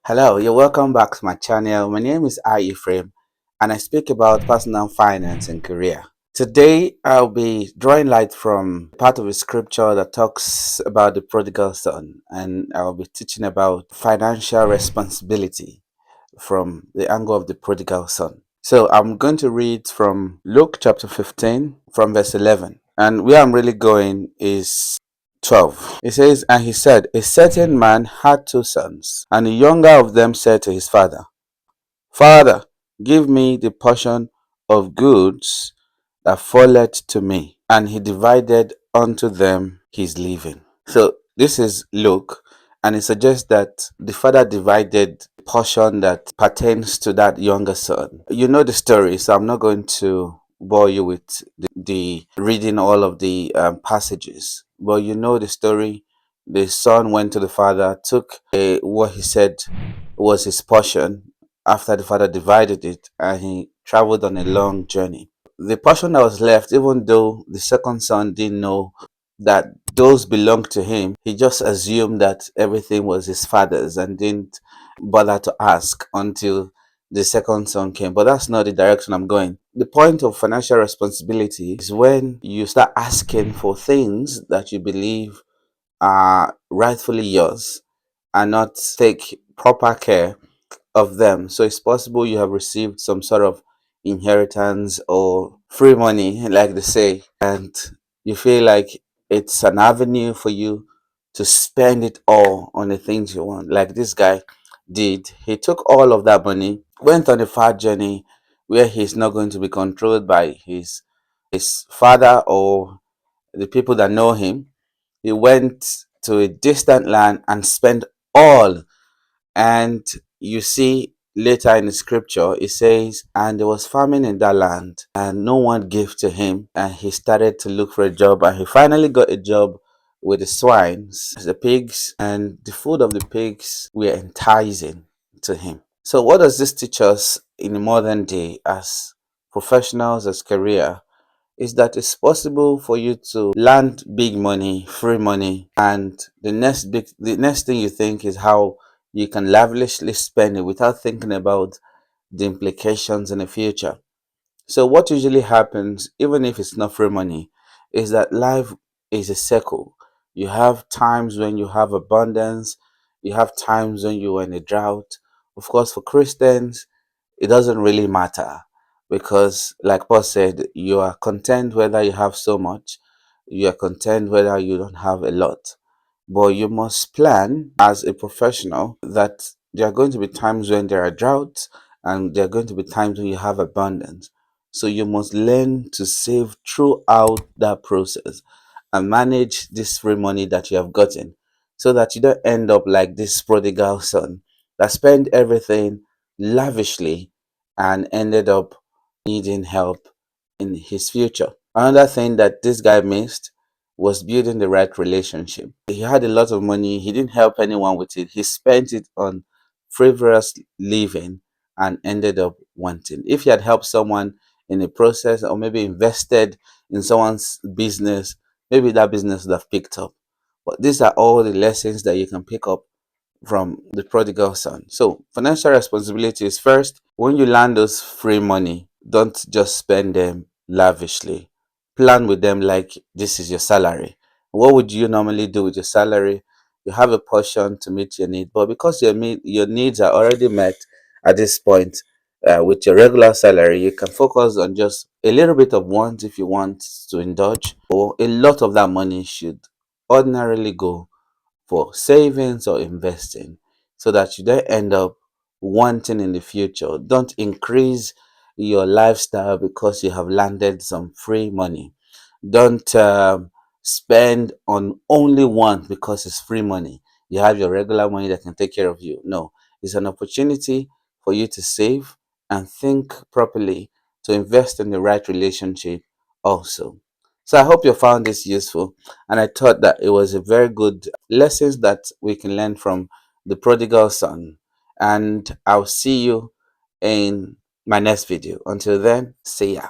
Hello, you're welcome back to my channel. My name is Iframe and I speak about personal finance and career. Today, I'll be drawing light from part of the scripture that talks about the prodigal son, and I'll be teaching about financial responsibility from the angle of the prodigal son. So, I'm going to read from Luke chapter 15 from verse 11. And where I'm really going is 12. It says, "And he said, a certain man had two sons, and the younger of them said to his father, Father, give me the portion of goods that falleth to me. And he divided unto them his living." So this is Luke, and it suggests that the father divided the portion that pertains to that younger son. You know the story, so I'm not going to bore you with the reading all of the passages. But you know the story. The son went to the father, took what he said was his portion after the father divided it, and he traveled on a long journey. The portion that was left, even though the second son didn't know that those belonged to him, he just assumed that everything was his father's and didn't bother to ask until the second son came. But that's not the direction I'm going. The point of financial responsibility is when you start asking for things that you believe are rightfully yours and not take proper care of them. So it's possible you have received some sort of inheritance or free money, like they say, and you feel like it's an avenue for you to spend it all on the things you want. Like this guy did. He took all of that money, went on a far journey where he's not going to be controlled by his father or the people that know him. He went to a distant land and spent all. And you see later in the scripture, it says, and there was famine in that land, and no one gave to him. And he started to look for a job, and he finally got a job with the swines, the pigs, and the food of the pigs were enticing to him. So, what does this teach us in the modern day as professionals, as career? Is that it's possible for you to land big money, free money, and the next thing you think is how you can lavishly spend it without thinking about the implications in the future. So what usually happens, even if it's not free money, is that life is a circle. You have times when you have abundance, you have times when you are in a drought. Of course, for Christians, it doesn't really matter because, like Paul said, you are content whether you have so much, you are content whether you don't have a lot. But you must plan as a professional that there are going to be times when there are droughts and there are going to be times when you have abundance. So you must learn to save throughout that process and manage this free money that you have gotten so that you don't end up like this prodigal son that spent everything lavishly and ended up needing help in his future. Another thing that this guy missed was building the right relationship. He had a lot of money, he didn't help anyone with it. He spent it on frivolous living and ended up wanting. If he had helped someone in the process or maybe invested in someone's business, maybe that business would have picked up. But these are all the lessons that you can pick up from the prodigal son. So, financial responsibility is first, when you land those free money, don't just spend them lavishly. Plan with them like this is your salary. What would you normally do with your salary? You have a portion to meet your need, but because your needs are already met at this point with your regular salary, you can focus on just a little bit of want if you want to indulge, or a lot of that money should ordinarily go for savings or investing so that you don't end up wanting in the future. Don't increase your lifestyle because you have landed some free money. Don't spend on only one because it's free money. You have your regular money that can take care of you. No, it's an opportunity for you to save and think properly to invest in the right relationship also. So I hope you found this useful, and I thought that it was a very good lessons that we can learn from the prodigal son. And I'll see you in my next video. Until then, see ya.